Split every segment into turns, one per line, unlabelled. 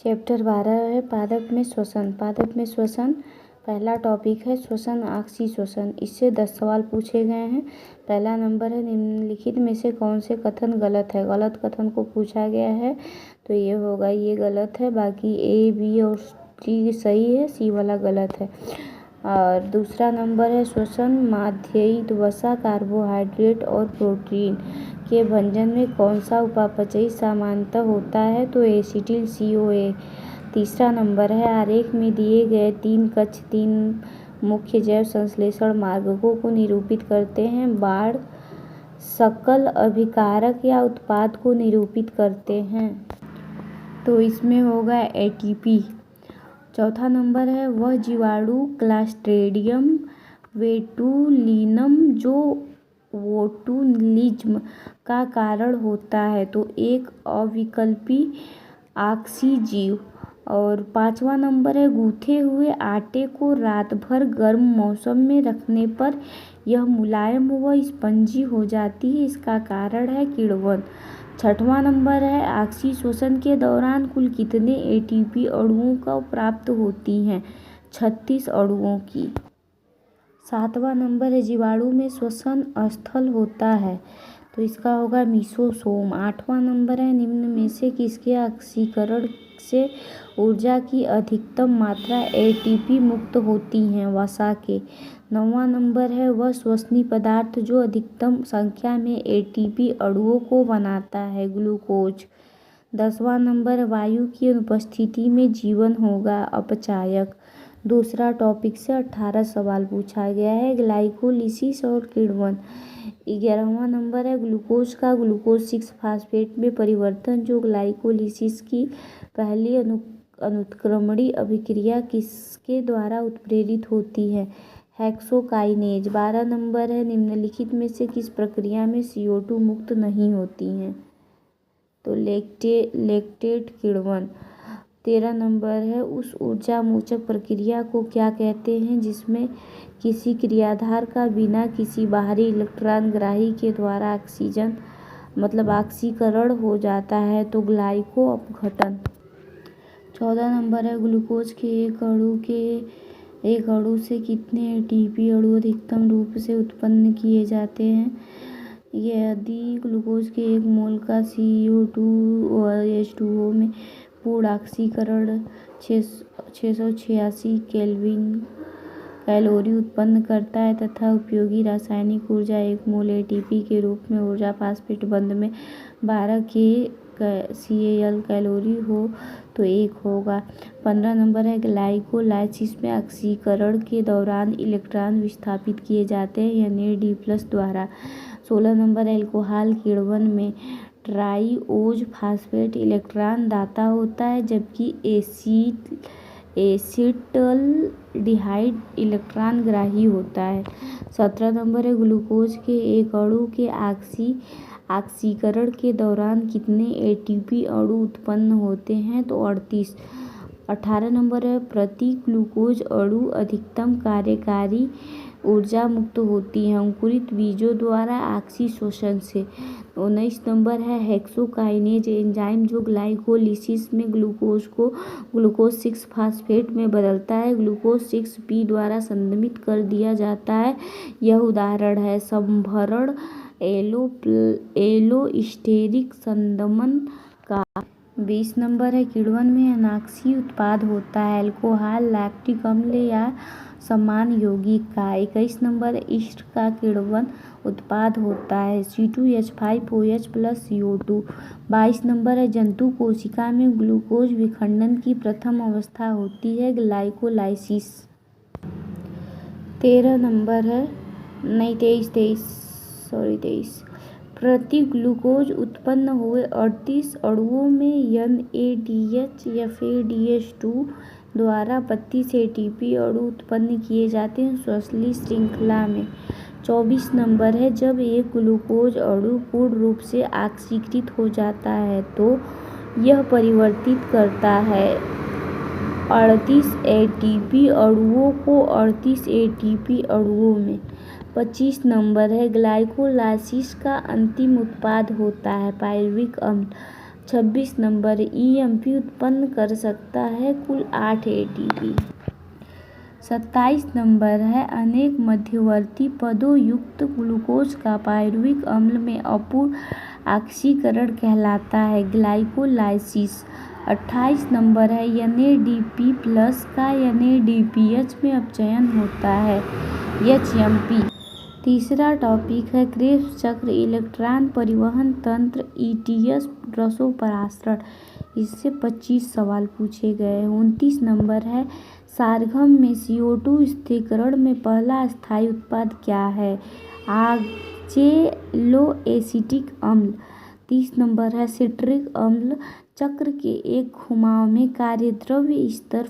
Chapter 12 है पादप में श्वसन। पादप में श्वसन पहला टॉपिक है श्वसन ऑक्सीश्वसन। इससे 10 सवाल पूछे गए हैं। पहला नंबर है निम्नलिखित में से कौन से कथन गलत है। गलत कथन को पूछा गया है तो ये होगा, ये गलत है। बाकी ए, बी और सी सही है, सी वाला गलत है। और दूसरा नंबर है श्वसन माध्यित वसा कार्बोहाइड्रेट और प्रोटीन के भंजन में कौन सा उपापचयी सामान्यतः होता है तो एसिटिल CoA। तीसरा नंबर है आरेख में दिए गए 3 कक्ष 3 मुख्य जैव संश्लेषण मार्गों को निरूपित करते हैं। बाढ़ सकल अभिकारक या उत्पाद को निरूपित करते हैं तो इसमें होगा ATP। चौथा नंबर है वह जीवाणु क्लस्ट्रेडियम बोटुलिनम जो बोटुलिज्म का कारण होता है तो एक अविकल्पी ऑक्सीजीव। और पांचवा नंबर है गूथे हुए आटे को रात भर गर्म मौसम में रखने पर यह मुलायम व स्पंजी हो जाती है, इसका कारण है किण्वन। छठवां नंबर है ऑक्सीश्वसन के दौरान कुल कितने ATP अणुओं का प्राप्त होती हैं, 36 अणुओं की। सातवां नंबर है जीवाणु में श्वसन स्थल होता है तो इसका होगा मीसोसोम। आठवां नंबर है निम्न में से किसके ऑक्सीकरण से ऊर्जा की अधिकतम मात्रा ATP मुक्त होती है, वसा के। नौवां नंबर है वह श्वसनीय पदार्थ जो अधिकतम संख्या में ATP अणुओं को बनाता है, ग्लूकोज। 10वां नंबर वायु की अनुपस्थिति में जीवन होगा, अपचायक। दूसरा टॉपिक से 18 सवाल पूछा गया है, ग्लाइकोलिसिस और किण्वन। 11वां नंबर है ग्लूकोज का ग्लूकोज 6 फास्फेट में परिवर्तन जो ग्लाइकोलिसिस की पहली अनुत्क्रमणीय अभिक्रिया किसके द्वारा उत्प्रेरित होती है, हेक्सोकाइनेज। 12 नंबर है निम्नलिखित में से किस प्रक्रिया में CO2 मुक्त नहीं होती हैं तो लैक्टेट किण्वन। 13 नंबर है उस ऊर्जा मोचक प्रक्रिया को क्या कहते हैं जिसमें किसी क्रियाधार का बिना किसी बाहरी इलेक्ट्रॉन ग्राही के द्वारा ऑक्सीजन ऑक्सीकरण हो जाता है तो ग्लाइको अपघटन। 14 नंबर है ग्लूकोज के एक अणु से कितने ATP अणु अधिकतम रूप से उत्पन्न किए जाते हैं। यदि ग्लूकोज के 1 मोल का CO2 और H2O में पूर्ण ऑक्सीकरण 686 कैलोरी उत्पन्न करता है तथा उपयोगी रासायनिक ऊर्जा 1 मोल ATP के रूप में ऊर्जा फास्फेट बंध में 12 kcal कैलोरी हो तो 1 होगा। 15 नंबर है ग्लाइकोलाइसिस में ऑक्सीकरण के दौरान इलेक्ट्रॉन विस्थापित किए जाते हैं Na++ द्वारा। 16 नंबर अल्कोहल किण्वन में ट्राइओज फास्फेट इलेक्ट्रॉन दाता होता है जबकि एसिटल्डिहाइड इलेक्ट्रॉन ग्राही होता है। 17 नंबर है ग्लूकोज के एक अणु के ऑक्सीकरण के दौरान कितने ATP अणु उत्पन्न होते हैं तो 38। 18 नंबर है प्रति ग्लूकोज अणु अधिकतम कार्यकारी ऊर्जा मुक्त होती है अंकुरित बीजों द्वारा ऑक्सीश्वसन से। 19 नंबर है हेक्सोकाइनेज एंजाइम जो ग्लाइकोलिसिस में ग्लूकोज को ग्लूकोज 6 फास्फेट में बदलता है, ग्लूकोज 6 द्वारा संदमित कर दिया जाता है। यह उदाहरण है संभरण एलोस्टेरिक संदमन का। 20 नंबर है किण्वन में अनाक्सीय उत्पाद होता है, अल्कोहल, लैक्टिक अम्ल या समान यौगिक का। 21 नंबर ईस्ट का किण्वन उत्पाद होता है, C2H5OH + CO2। 22 नंबर है जंतु कोशिका में ग्लूकोज विखंडन की प्रथम अवस्था होती है, ग्लाइकोलाइसिस। 23 प्रति ग्लूकोज उत्पन्न हुए 38 अणुओं में NADH FADH2 द्वारा 32 ATP अणु उत्पन्न किए जाते हैं श्वसनीय श्रृंखला में। 24 नंबर है जब एक ग्लूकोज अणु पूर्ण रूप से ऑक्सीकृत हो जाता है तो यह परिवर्तित करता है 38 ATP अणुओं को 38 ATP अणुओं में। 25 नंबर है ग्लाइकोलाइसिस का अंतिम उत्पाद होता है पायरुविक अम्ल। 26 नंबर ईएमपी उत्पन्न कर सकता है कुल 8 एटीपी। 27 नंबर है अनेक मध्यवर्ती पदों युक्त ग्लूकोज का पायरुविक अम्ल में अपूर्ण ऑक्सीकरण कहलाता है ग्लाइकोलाइसिस। 28 नंबर है NADP प्लस का NADPH में अपचयन होता है HMP। तीसरा टॉपिक है क्रेब्स चक्र इलेक्ट्रॉन परिवहन तंत्र ETS रसोपरासरण। इससे 25 सवाल पूछे गए। 29 नंबर है सारगम में CO2 स्थिरीकरण में पहला स्थायी उत्पाद क्या है ऑक्जेलोएसिटिक अम्ल। 30 नंबर है सिट्रिक अम्ल चक्र के एक घुमाव में कार्यद्रव्य स्तर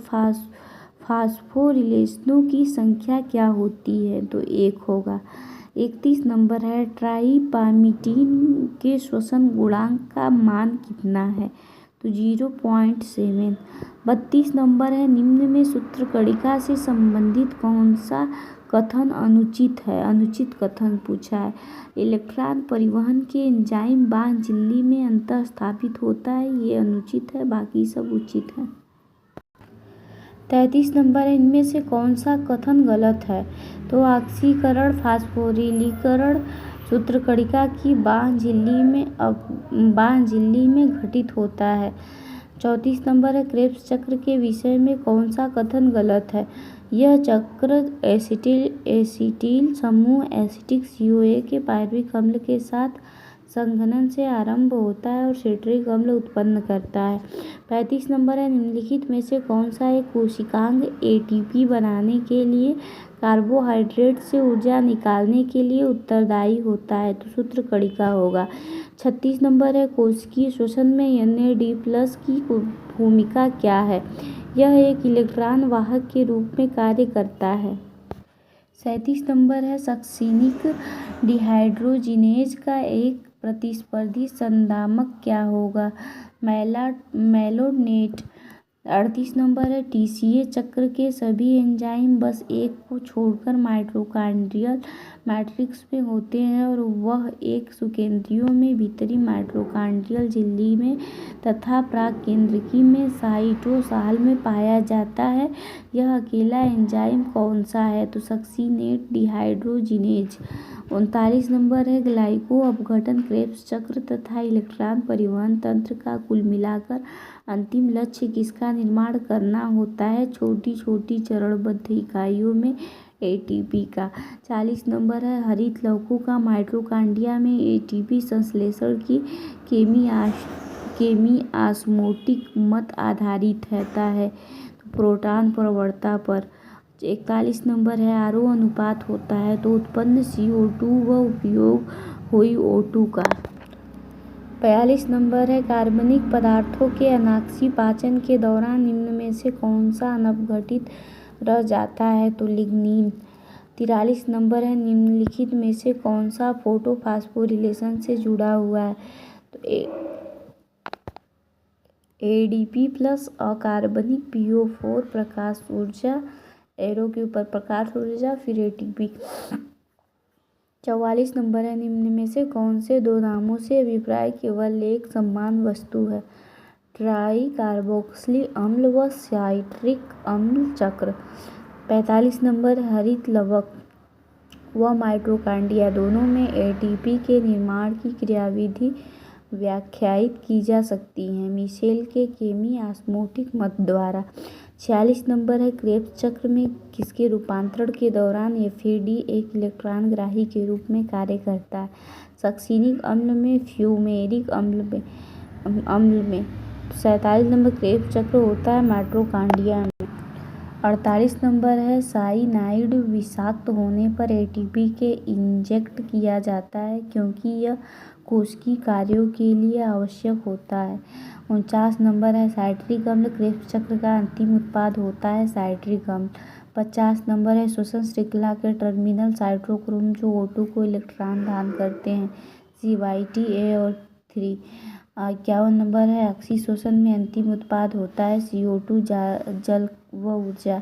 फास्फोरिलेशनों की संख्या क्या होती है तो 1 होगा। 31 नंबर है ट्राइपामीटीन के श्वसन गुणांक का मान कितना है तो 0.7। 32 नंबर है निम्न में सूत्रकणिका से संबंधित कौन सा कथन अनुचित है। अनुचित कथन पूछा है। इलेक्ट्रॉन परिवहन के एंजाइम बाह्य झिल्ली में अंतः स्थापित होता है, ये अनुचित है, बाकी सब उचित है। 33 नंबर है इनमें से कौन सा कथन गलत है तो ऑक्सीकरण फास्फोरिलीकरण सूत्रकणिका की बाह्य झिल्ली में घटित होता है। 34 नंबर है क्रेब्स चक्र के विषय में कौन सा कथन गलत है। यह चक्र एसिटिल समूह एसिटिक COA के पायरुविक अम्ल के साथ संघनन से आरंभ होता है और सिट्रिक अम्ल उत्पन्न करता है। 35 नंबर है निम्नलिखित में से कौन सा एक कोशिकांग ATP बनाने के लिए कार्बोहाइड्रेट से ऊर्जा निकालने के लिए उत्तरदायी होता है तो सूत्रकणिका होगा। 36 नंबर है कोशिकीय श्वसन में NAD प्लस की भूमिका क्या है। यह एक इलेक्ट्रॉन वाहक के रूप में कार्य करता है। 37 नंबर है सक्सिनिक डिहाइड्रोजिनेज का एक प्रतिस्पर्धी संदामक क्या होगा मैलोनेट। 38 नंबर है TCA चक्र के सभी एंजाइम बस एक को छोड़कर माइटोकॉन्ड्रियल मैट्रिक्स में होते हैं और वह एक सुकेंद्रियों में भीतरी माइटोकॉन्ड्रियल झिल्ली में तथा प्राकेंद्रकी में साइटोसाल में पाया जाता है। यह अकेला एंजाइम कौन सा है तो सक्सिनेट डिहाइड्रोजिनेज। 39 नंबर है ग्लाइको अपघटन क्रेब्स चक्र तथा इलेक्ट्रॉन परिवहन तंत्र का कुल मिलाकर अंतिम लक्ष्य किसका निर्माण करना होता है छोटी छोटी चरणबद्ध इकाइयों में ATP का। 40 नंबर है हरित लौहों का माइटोकॉन्ड्रिया में ATP संश्लेषण की केमिऑस्मोटिक मत आधारित रहता है तो प्रोटॉन प्रवणता पर। 41 नंबर है आरओ अनुपात होता है तो उत्पन्न CO2 व उपयोग हुई O2 का। 42 नंबर है कार्बनिक पदार्थों के अनाक्षी पाचन के दौरान निम्न में से कौन सा अनअपघटित रह जाता है तो लिग्निन। 43 नंबर है निम्नलिखित में से कौन सा फोटोफॉस्फोरिलेशन से जुड़ा हुआ है तो ADP प्लस अकार्बनिक PO4 प्रकाश ऊर्जा एरो के ऊपर प्रकाश ऊर्जा फिर ATP। 44 नंबर है निम्न में से कौन से दो नामों से अभिप्राय केवल एक समान वस्तु है ट्राई कार्बोक्सिलिक अम्ल व साइट्रिक अम्ल चक्र। 45 नंबर हरित लवक व माइटोकॉन्ड्रिया दोनों में ATP के निर्माण की क्रियाविधि व्याख्यायित की जा सकती है मिशेल के केमिऑस्मोटिक मत द्वारा। 46 नंबर है क्रेब्स चक्र में किसके रूपांतरण के दौरान FAD एक इलेक्ट्रॉन ग्राही के रूप में कार्य करता है सक्सिनिक अम्ल में फ्यूमेरिक अम्ल में। 47 नंबर क्रेब्स चक्र होता है माइटोकॉन्ड्रिया में। 48 नंबर है साइनाइड विषाक्त होने पर ATP के इंजेक्ट किया जाता है क्योंकि यह कोशिकीय कार्यों के लिए आवश्यक होता है। 49 नंबर है साइट्रिक अम्ल क्रेब्स चक्र का अंतिम उत्पाद होता है साइट्रिक अम्ल। 50 नंबर है श्वसन श्रृंखला के टर्मिनल साइटोक्रोम जो O2 को इलेक्ट्रॉन दान करते हैं CYTA और 3। 51 नंबर है ऑक्सीशोषण में अंतिम उत्पाद होता है CO2 जल व ऊर्जा।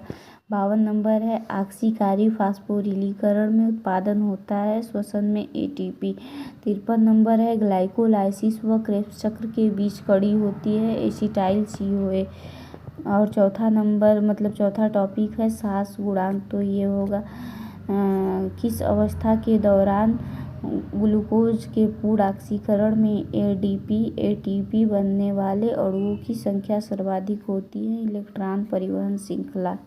52 नंबर है ऑक्सीकारी फास्फोरिलीकरण में उत्पादन होता है श्वसन में ATP। 53 नंबर है ग्लाइकोलाइसिस व क्रेब्स चक्र के बीच कड़ी होती है एसिटाइल CoA। और चौथा टॉपिक है श्वास गुणांक। तो ये होगा किस अवस्था के दौरान ग्लूकोज के पूर्ण ऑक्सीकरण में ATP बनने वाले अणुओं की संख्या सर्वाधिक होती है। इलेक्ट्रॉन परिवहन श्रृंखला।